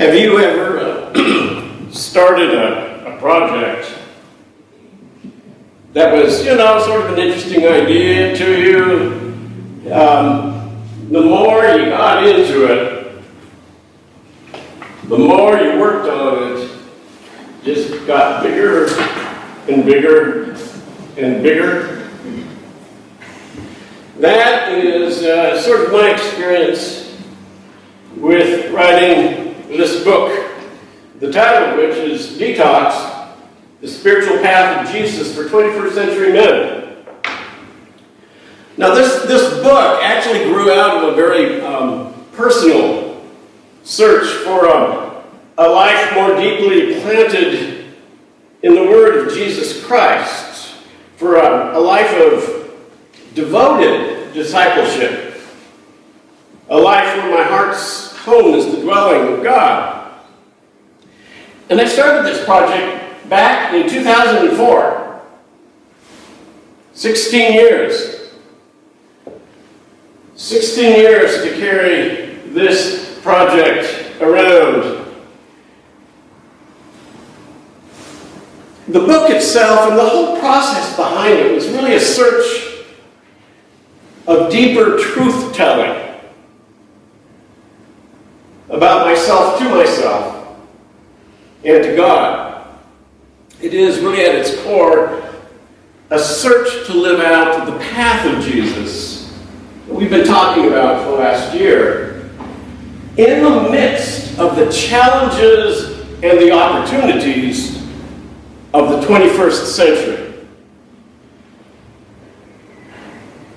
Have you ever started a project that was, sort of an interesting idea to you? The more you got into it, the more you worked on it, just got bigger and bigger and bigger. That is sort of my experience with writing this book, the title of which is Detox, the Spiritual Path of Jesus for 21st Century Men. Now this book actually grew out of a very personal search for a life more deeply planted in the Word of Jesus Christ, for a life of devoted discipleship, a life where my heart's home is the dwelling of God. And I started this project back in 2004. 16 years. 16 years to carry this project around. The book itself and the whole process behind it was really a search of deeper truth-telling about myself to myself and to God. It is really at its core a search to live out the path of Jesus that we've been talking about for the last year in the midst of the challenges and the opportunities of the 21st century.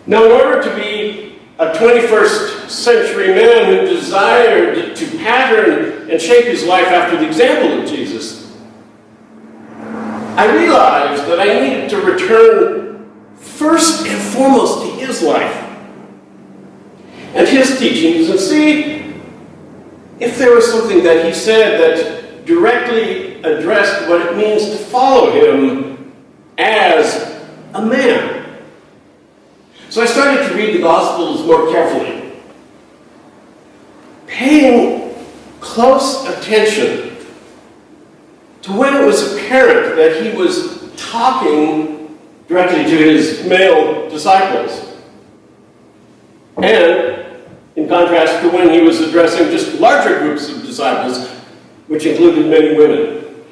Now, in order to be a 21st century man who desired to pattern and shape his life after the example of Jesus, I realized that I needed to return first and foremost to his life and his teachings and see if there was something that he said that directly addressed what it means to follow him as a man. So I started to read the Gospels more carefully, paying close attention to when it was apparent that he was talking directly to his male disciples, and in contrast to when he was addressing just larger groups of disciples, which included many women.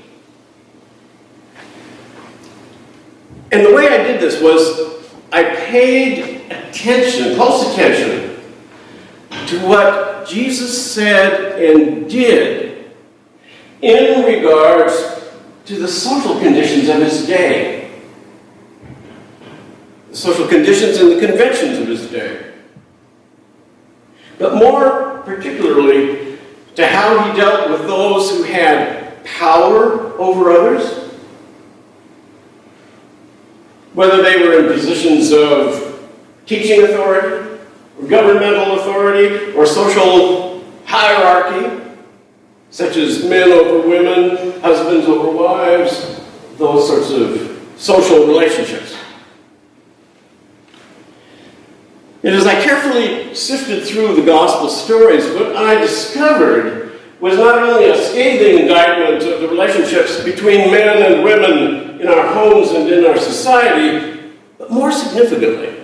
And the way I did this was I paid attention, close attention, to what Jesus said and did in regards to the social conditions of his day, the social conditions and the conventions of his day, but more particularly to how he dealt with those who had power over others, whether they were in positions of teaching authority, or governmental authority, or social hierarchy, such as men over women, husbands over wives, those sorts of social relationships. And as I carefully sifted through the gospel stories, what I discovered was not only a scathing indictment of the relationships between men and women in our homes and in our society, but more significantly,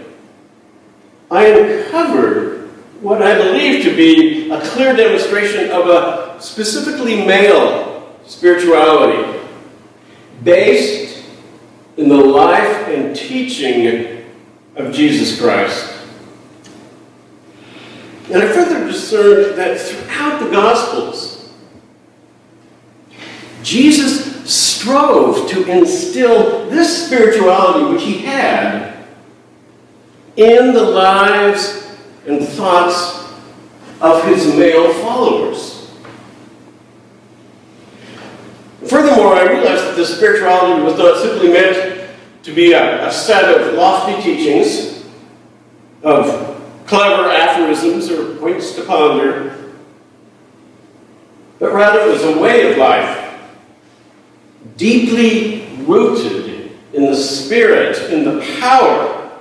I uncovered what I believe to be a clear demonstration of a specifically male spirituality based in the life and teaching of Jesus Christ. And I further discerned that throughout the Gospels, Jesus strove to instill this spirituality which he had in the lives and thoughts of his male followers. Furthermore, I realized that this spirituality was not simply meant to be a set of lofty teachings, of clever aphorisms or points to ponder, but rather it was a way of life, deeply rooted in the spirit, in the power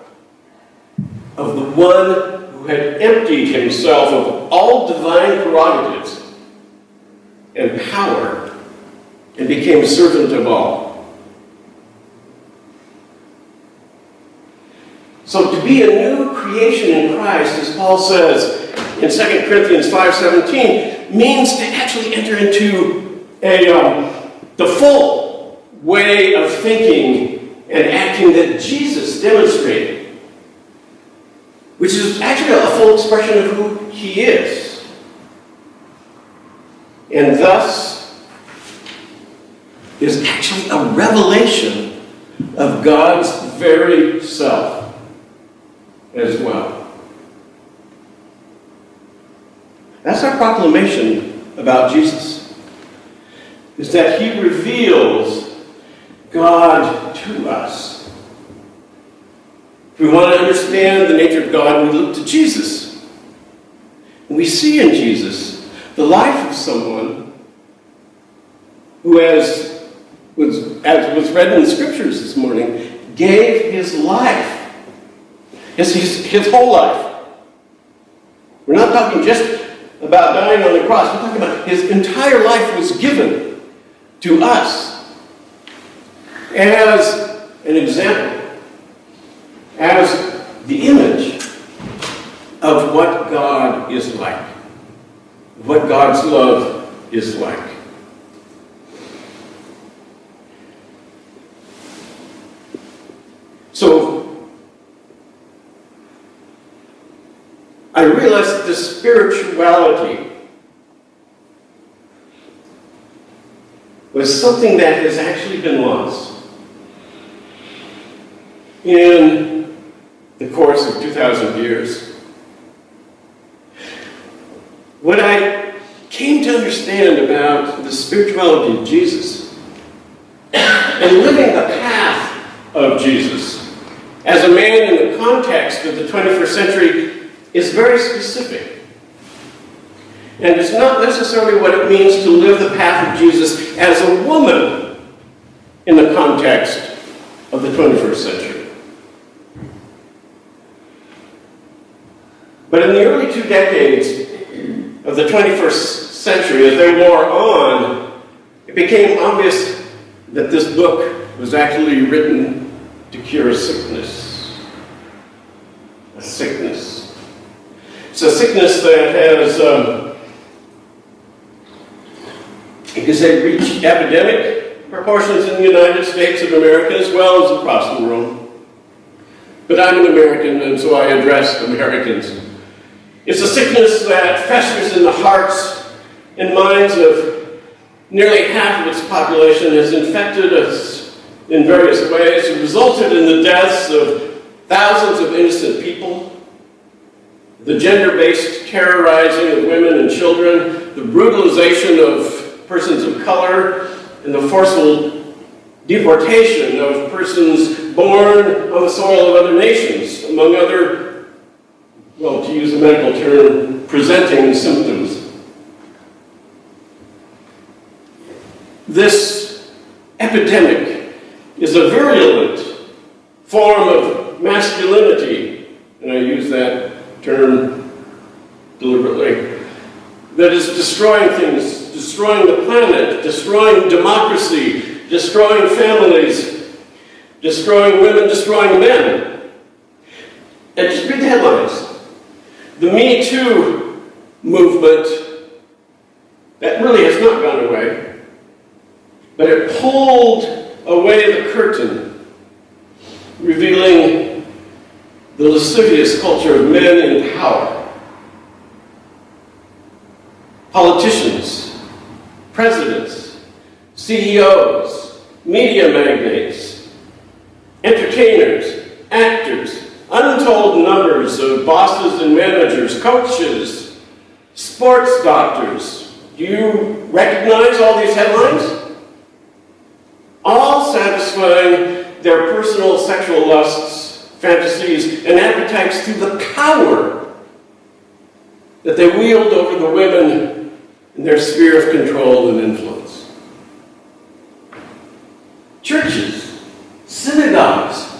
of the one who had emptied himself of all divine prerogatives and power and became a servant of all. So to be a new creation in Christ, as Paul says in 2 Corinthians 5:17, means to actually enter into the full way of thinking and acting that Jesus demonstrated, which is actually a full expression of who he is. And thus is actually a revelation of God's very self as well. That's our proclamation about Jesus, is that he reveals God to us. If we want to understand the nature of God, we look to Jesus. And we see in Jesus the life of someone who, as was read in the scriptures this morning, gave his life, his whole life. We're not talking just about dying on the cross. We're talking about his entire life was given to us as an example, as the image of what God is like, what God's love is like. So, I realized that this spirituality was something that has actually been lost in the course of 2,000 years. What I came to understand about the spirituality of Jesus and living the path of Jesus as a man in the context of the 21st century is very specific. And it's not necessarily what it means to live the path of Jesus as a woman in the context of the 21st century. But in the early 2 decades of the 21st century, as they wore on, it became obvious that this book was actually written to cure a sickness. A sickness. It's a sickness that has, you could say, reached epidemic proportions in the United States of America as well as across the world. But I'm an American, and so I address Americans. It's a sickness that festers in the hearts and minds of nearly half of its population, has infected us in various ways, and resulted in the deaths of thousands of innocent people, the gender-based terrorizing of women and children, the brutalization of persons of color, and the forceful deportation of persons born on the soil of other nations, among other, well, to use a medical term, presenting symptoms. This epidemic is a virulent form of masculinity, and I use that term deliberately, that is destroying things, destroying the planet, destroying democracy, destroying families, destroying women, destroying men. And just read the headlines. The Me Too movement, that really has not gone away, but it pulled away the curtain, revealing the lascivious culture of men in power. Politicians, presidents, CEOs, media magnates, entertainers, actors, untold numbers of bosses and managers, coaches, sports doctors. Do you recognize all these headlines? All satisfying their personal sexual lusts, fantasies, and appetites through the power that they wield over the women in their sphere of control and influence. Churches, synagogues,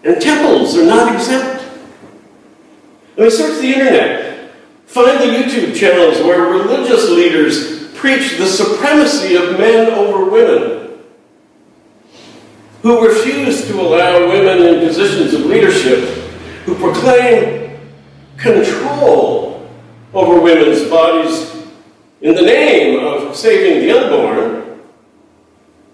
and temples are not exempt. I mean, search the internet. Find the YouTube channels where religious leaders preach the supremacy of men over women, who refuse to allow women in positions of leadership, who proclaim control over women's bodies in the name of saving the unborn,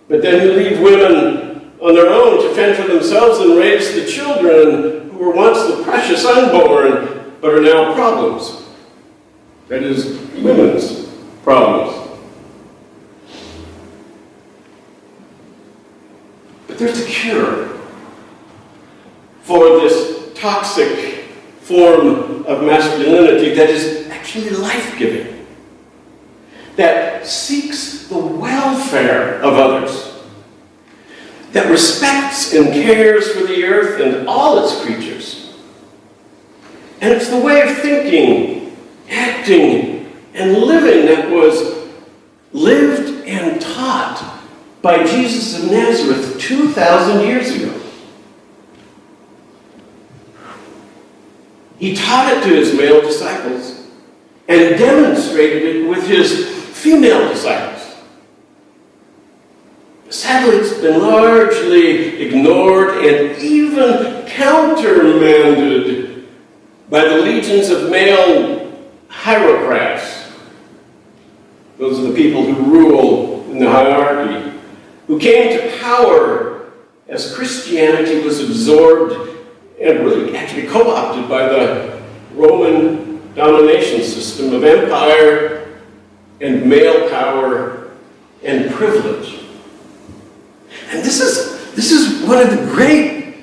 but then who leave women on their own to fend for themselves and raise the children who were once the precious unborn, but are now problems. That is, women's problems. But there's a cure for this toxic form of masculinity that is actually life-giving, that seeks the welfare of others, that respects and cares for the earth and all its creatures. And it's the way of thinking, acting, and living that was lived and taught by Jesus of Nazareth 2,000 years ago. He taught it to his male disciples and demonstrated it with his female disciples. Sadly, it's been largely ignored and even countermanded by the legions of male hierocrats. Those are the people who rule in the hierarchy, who came to power as Christianity was absorbed and really actually co-opted by the Roman domination system of empire and male power and privilege. And this is one of the great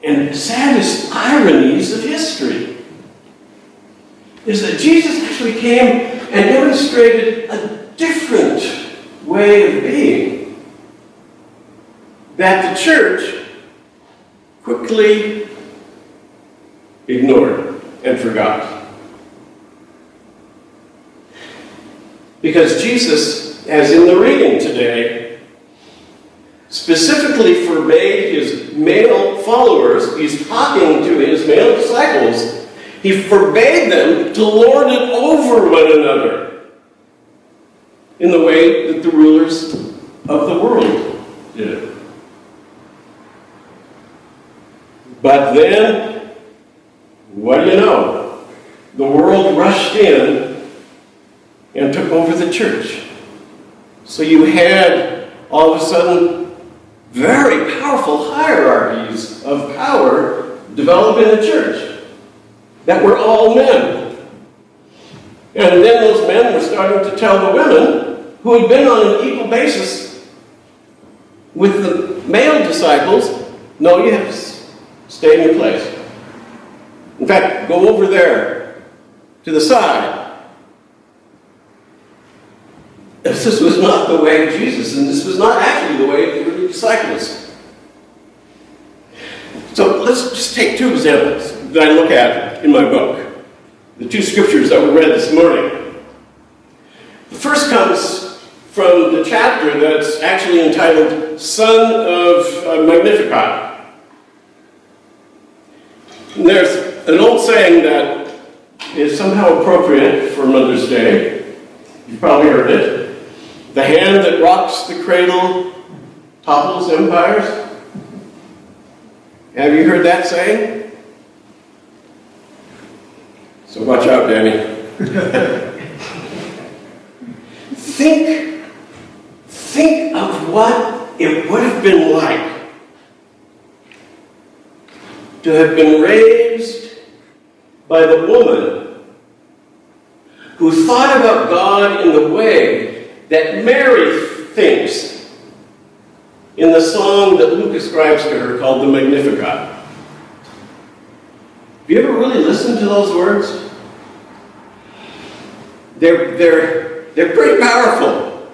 and saddest ironies of history, is that Jesus actually came and demonstrated a different way of being that the church quickly ignored and forgot. Because Jesus, as in the reading today, specifically forbade his male followers, he's talking to his male disciples, he forbade them to lord it over one another in the way that the rulers of the world did. But then, what do you know? The world rushed in and took over the church. So you had, all of a sudden, very powerful hierarchies of power develop in the church that were all men. And then those men were starting to tell the women, who had been on an equal basis with the male disciples, no, you have to stay in your place. In fact, go over there to the side. This was not the way of Jesus, and this was not actually the way of the early disciples. So let's just take two examples that I look at in my book. The two scriptures that we read this morning. The first comes from the chapter that's actually entitled Son of Magnificat. And there's an old saying that is somehow appropriate for Mother's Day. You've probably heard it. The hand that rocks the cradle topples empires. Have you heard that saying? So watch out, Danny. Think of what it would have been like to have been raised by the woman who thought about God in the way that Mary thinks in the song that Luke ascribes to her called the Magnificat. Have you ever really listened to those words? They're pretty powerful.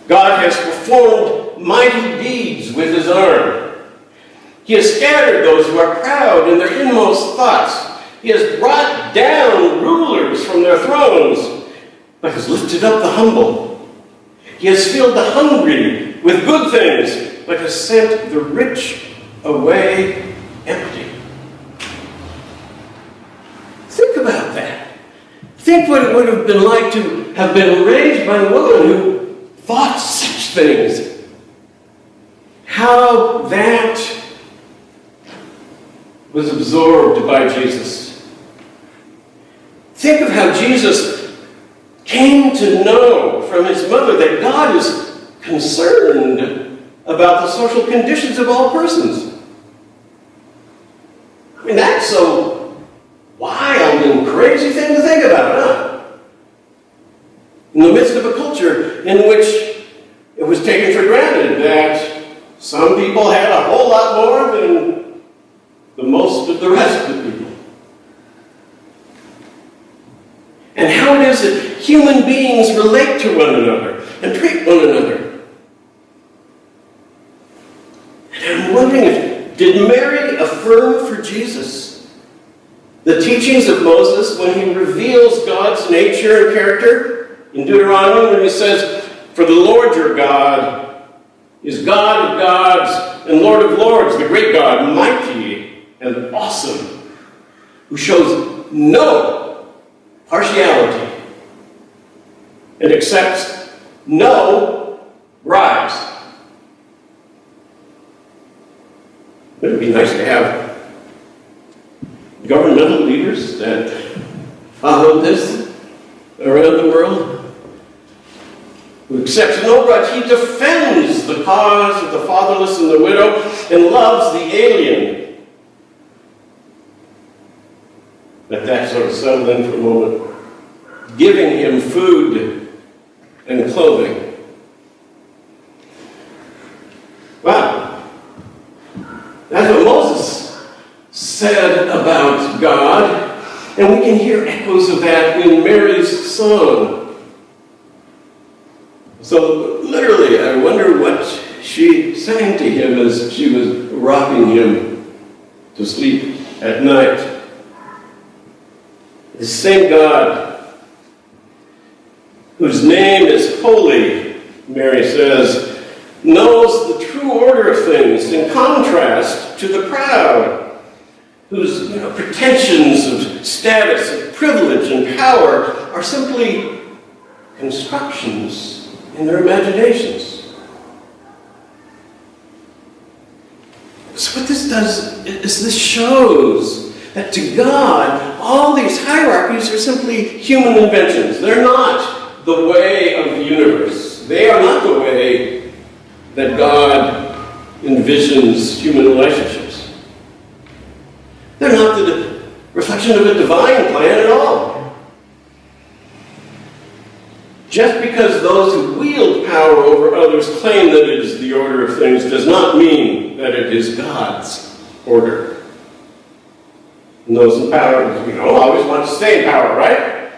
God has performed mighty deeds with his arm. He has scattered those who are proud in their inmost thoughts. He has brought down rulers from their thrones, but has lifted up the humble. He has filled the hungry with good things, but has sent the rich away empty. Think about that. Think what it would have been like to have been raised by a woman who thought such things. How that was absorbed by Jesus. Think of how Jesus came to know from his mother that God is concerned about the social conditions of all persons. I mean, that's so wild and crazy thing to think about, huh? In the midst of a culture in which it was taken for granted that some people had a whole lot more than the most of the rest of the people. And how it is that human beings relate to one another and treat one another. And I'm wondering, did Mary affirm for Jesus the teachings of Moses when he reveals God's nature and character? In Deuteronomy, when he says, "For the Lord your God is God of gods and Lord of lords, the great God, mighty and awesome, who shows no partiality and accepts no bribes." Wouldn't it be nice to have governmental leaders that follow this around the world? Who accepts no bribes. He defends the cause of the fatherless and the widow and loves the alien. Let that sort of settle in for a moment. Giving him food and clothing. Wow. That's what Moses said about God, and we can hear echoes of that in Mary's song. So literally, I wonder what she sang to him as she was rocking him to sleep at night. The same God, whose name is holy, Mary says, knows the true order of things in contrast to the proud, whose pretensions of status, of privilege, and power are simply constructions in their imaginations. So what this does is this shows that to God, all these hierarchies are simply human inventions. They're not the way of the universe. They are not the way that God envisions human relationships. They're not the reflection of a divine plan at all. Just because those who wield power over others claim that it is the order of things does not mean that it is God's order. And those in power, always want to stay in power, right?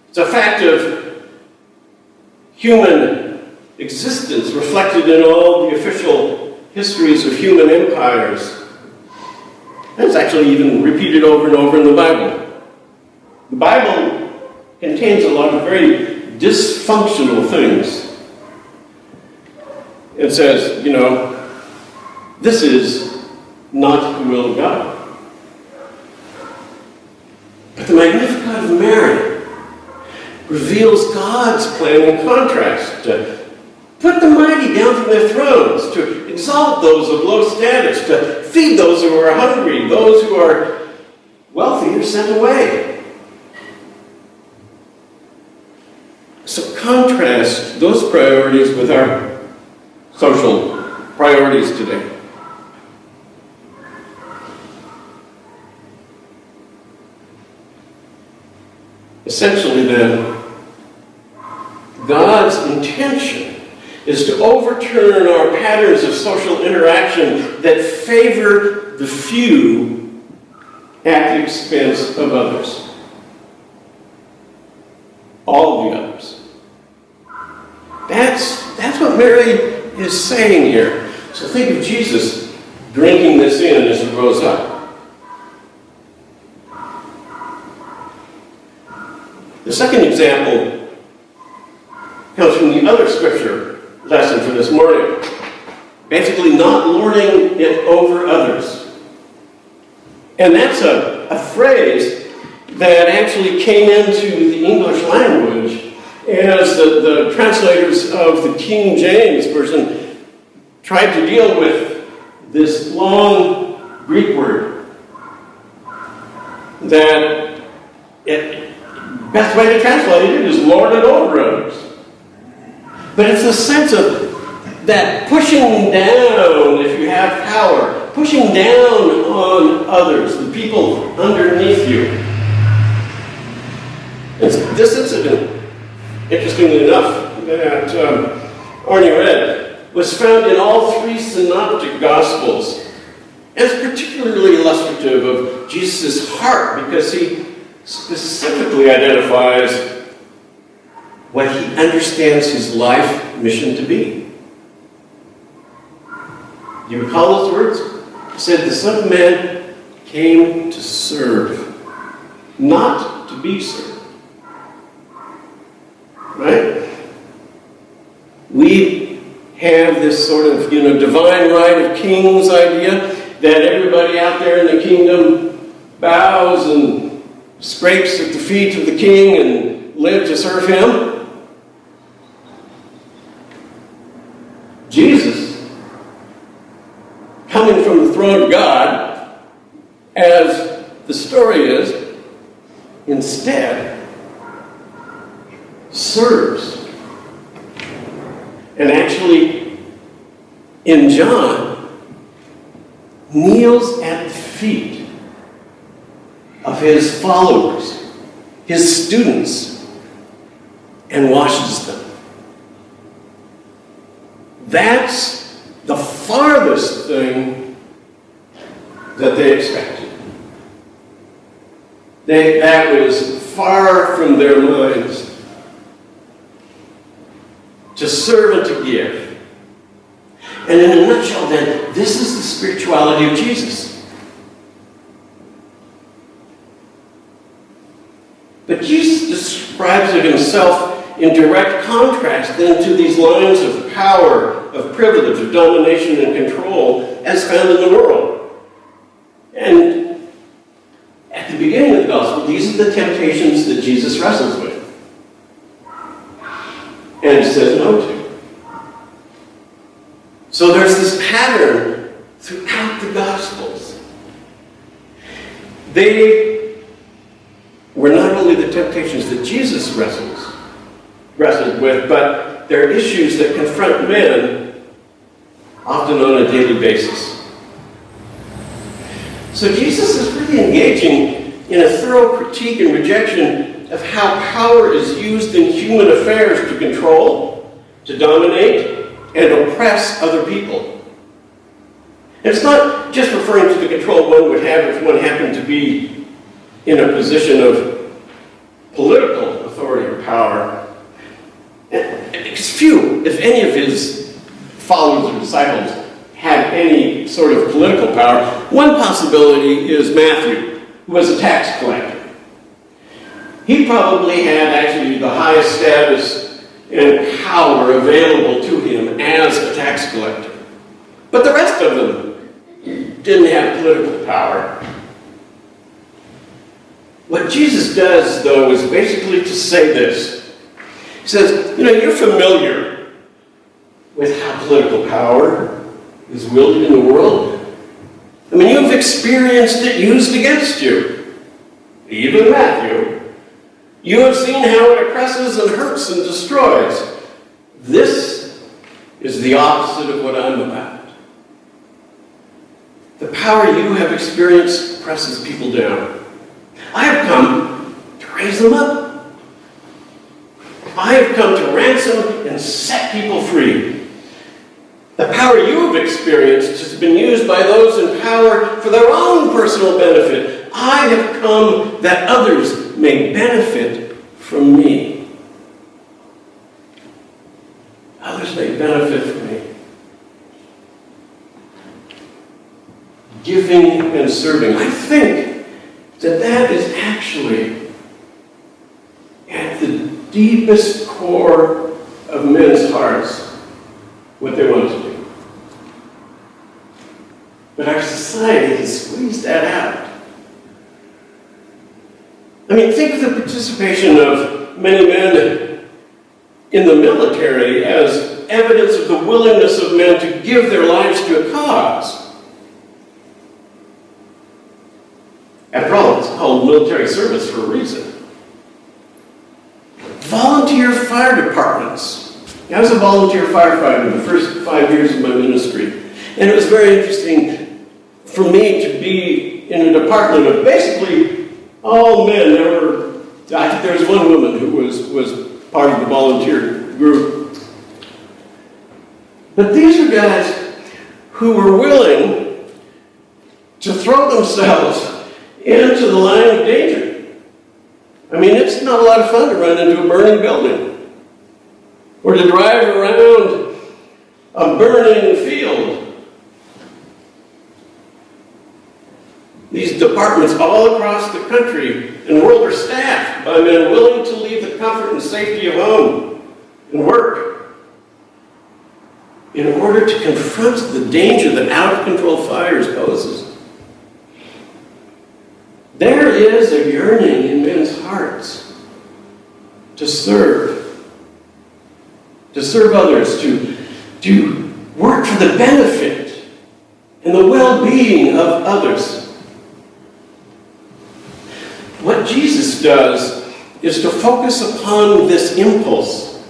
It's a fact of human existence reflected in all the official histories of human empires. And it's actually even repeated over and over in the Bible. The Bible contains a lot of very dysfunctional things. It says, this is not the will of God. But the Magnificat of Mary reveals God's plan in contrast. To put the mighty down from their thrones, to exalt those of low status, to feed those who are hungry, those who are wealthy are sent away. So contrast those priorities with our social priorities today. Essentially then, God's intention is to overturn our patterns of social interaction that favor the few at the expense of others. All of the others. That's what Mary is saying here. So think of Jesus drinking this in as he rose up. The second example comes from the other scripture lesson for this morning. Basically, not lording it over others. And that's a phrase that actually came into the English language as the translators of the King James Version tried to deal with this long Greek word that best way to translate it is lord it over others. But it's a sense of that pushing down, if you have power, pushing down on others, the people underneath you. This incident, interestingly enough, that Arnie read, was found in all three synoptic Gospels as particularly illustrative of Jesus' heart, because he specifically identifies what he understands his life mission to be. Do you recall those words? He said, the Son of Man came to serve, not to be served. Right? We have this sort of, divine right of kings idea that everybody out there in the kingdom bows and scrapes at the feet of the king and live to serve him. Jesus, coming from the throne of God, as the story is, instead serves. And actually, in John, kneels at the feet of his followers, his students, and washes them. That's the farthest thing that they expected. That was far from their minds. To serve and to give. And in a nutshell, then, this is the spirituality of Jesus. But Jesus describes it himself in direct contrast then to these lines of power, of privilege, of domination and control as found in the world. And at the beginning of the gospel, these are the temptations that Jesus wrestles with and says no to. So there's this pattern throughout the Gospels. They were not only the temptations that Jesus wrestled with, but they're issues that confront men often on a daily basis. So Jesus is really engaging in a thorough critique and rejection of how power is used in human affairs to control, to dominate, and oppress other people. And it's not just referring to the control one would have if one happened to be in a position of political authority or power. Because few, if any of his followers or disciples had any sort of political power. One possibility is Matthew, who was a tax collector. He probably had actually the highest status and power available to him as a tax collector. But the rest of them didn't have political power. What Jesus does, though, is basically to say this. He says, you're familiar with how political power is wielded in the world. I mean, you've experienced it used against you. Even Matthew. You have seen how it oppresses and hurts and destroys. This is the opposite of what I'm about. The power you have experienced presses people down. I have come to raise them up. I have come to ransom and set people free. The power you have experienced has been used by those in power for their own personal benefit. I have come that others may benefit from me. Others may benefit from me. Giving and serving. I think that is actually at the deepest core of men's hearts what they want to do. But our society has squeezed that out. I mean, think of the participation of many men in the military as evidence of the willingness of men to give their lives to a cause. After all, it's called military service for a reason. Volunteer fire departments. I was a volunteer firefighter the first 5 years of my ministry. And it was very interesting for me to be in a department of basically all men. I think there was one woman who was part of the volunteer group. But these were guys who were willing to throw themselves into the line of danger. I mean, it's not a lot of fun to run into a burning building or to drive around a burning field. These departments all across the country and world are staffed by men willing to leave the comfort and safety of home and work in order to confront the danger that out-of-control fires poses. There is a yearning in men's hearts to serve others, to work for the benefit and the well-being of others. What Jesus does is to focus upon this impulse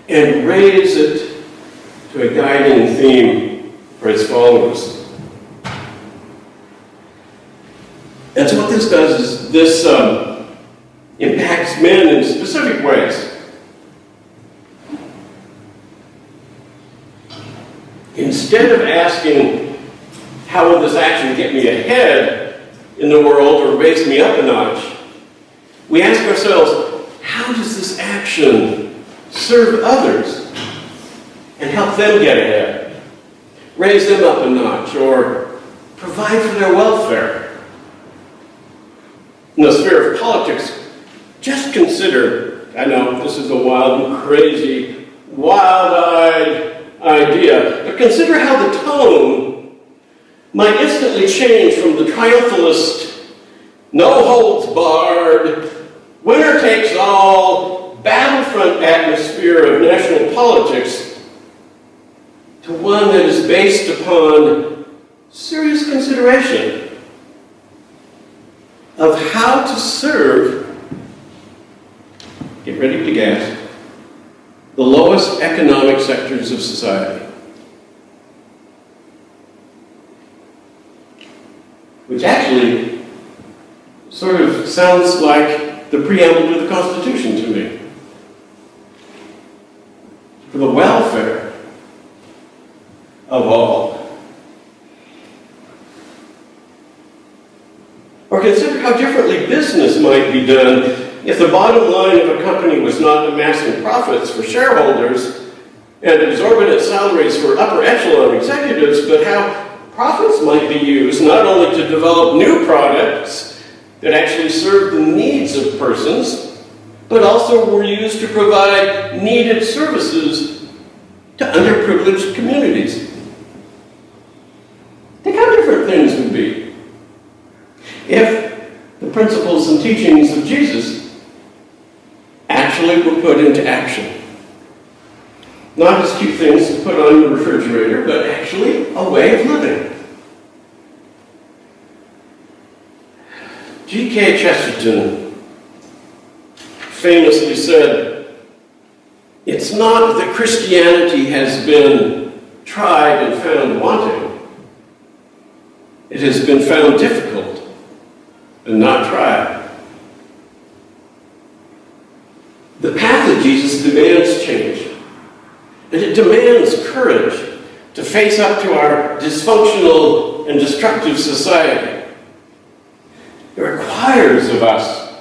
and raise it to a guiding theme for his followers. And so what this does is this impacts men in specific ways. Instead of asking, how will this action get me ahead in the world or raise me up a notch, we ask ourselves, how does this action serve others and help them get ahead, raise them up a notch, or provide for their welfare? In the sphere of politics, just consider, I know this is a wild and crazy, wild-eyed idea, but consider how the tone might instantly change from the triumphalist, no-holds-barred, winner-takes-all, battlefront atmosphere of national politics to one that is based upon serious consideration of how to serve, get ready to gasp, the lowest economic sectors of society. Which actually sort of sounds like the preamble to the Constitution to me. For the welfare of all. Or consider how differently business might be done if the bottom line of a company was not amassing profits for shareholders and exorbitant salaries for upper echelon executives, but how profits might be used not only to develop new products that actually serve the needs of persons, but also were used to provide needed services to underprivileged communities. Think how different things would be if the principles and teachings of Jesus actually were put into action. Not as cute things to put on the refrigerator, but actually a way of living. G.K. Chesterton famously said, "It's not that Christianity has been tried and found wanting. It has been found difficult and not tried." The path of Jesus demands change. And it demands courage to face up to our dysfunctional and destructive society. It requires of us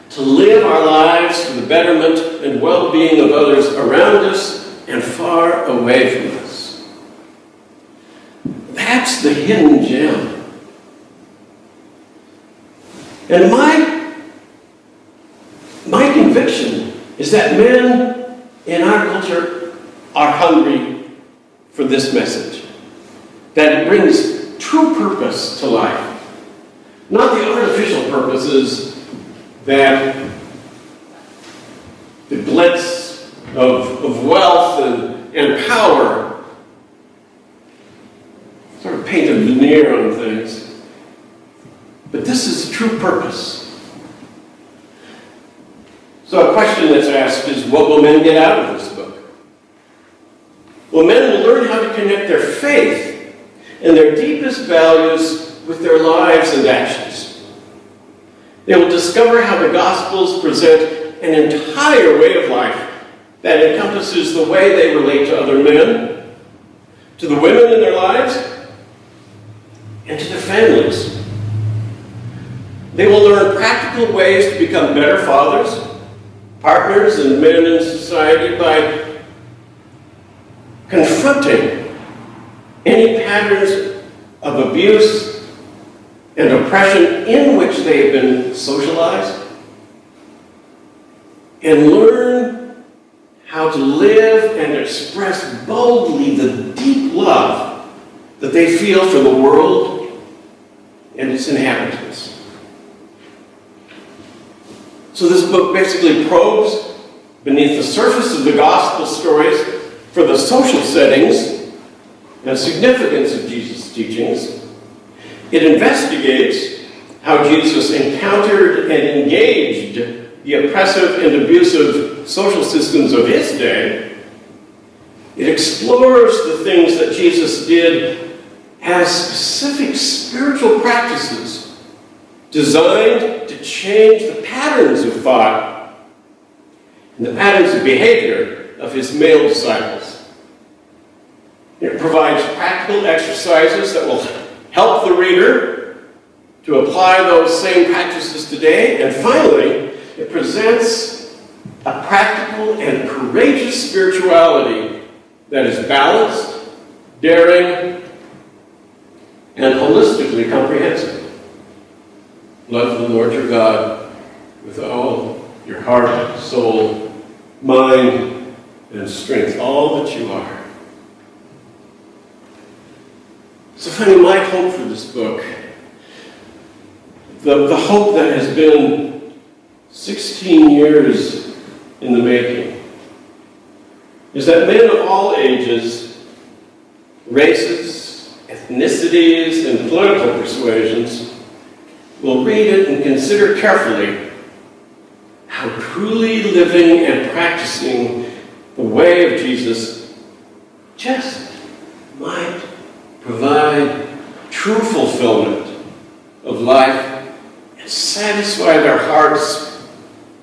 to live our lives for the betterment and well-being of others around us and far away from us. That's the hidden gem. And my conviction is that men in our culture are hungry for this message. That it brings true purpose to life. Not the artificial purposes that the glitz of wealth and power sort of paint a veneer on things. But this is true purpose. So a question that's asked is, what will men get out of this book? Well, men will learn how to connect their faith and their deepest values with their lives and actions. They will discover how the Gospels present an entire way of life that encompasses the way they relate to other men, to the women in their lives, and to their families. They will learn practical ways to become better fathers, partners, and men in society by confronting any patterns of abuse and oppression in which they have been socialized, and learn how to live and express boldly the deep love that they feel for the world and its inhabitants. So this book basically probes beneath the surface of the gospel stories for the social settings and significance of Jesus' teachings. It investigates how Jesus encountered and engaged the oppressive and abusive social systems of his day. It explores the things that Jesus did as specific spiritual practices designed to change the patterns of thought and the patterns of behavior of his male disciples. It provides practical exercises that will help the reader to apply those same practices today. And finally, it presents a practical and courageous spirituality that is balanced, daring, and holistically comprehensive. Love the Lord your God with all your heart, soul, mind, and strength, all that you are. So finally, my hope for this book, the hope that has been 16 years in the making, is that men of all ages, races, ethnicities, and political persuasions will read it and consider carefully how truly living and practicing the way of Jesus just might provide true fulfillment of life and satisfy their hearts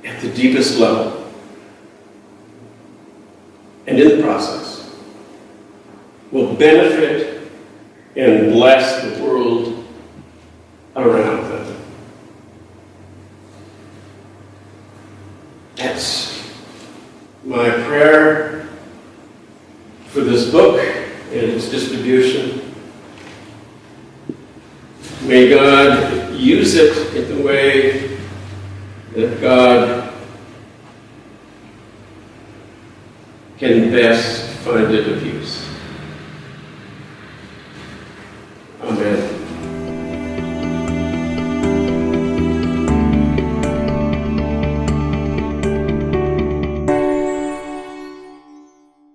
at the deepest level. And in the process, will benefit and bless the world around them. That's my prayer for this book and its distribution. May God use it in the way that God can best find it of use.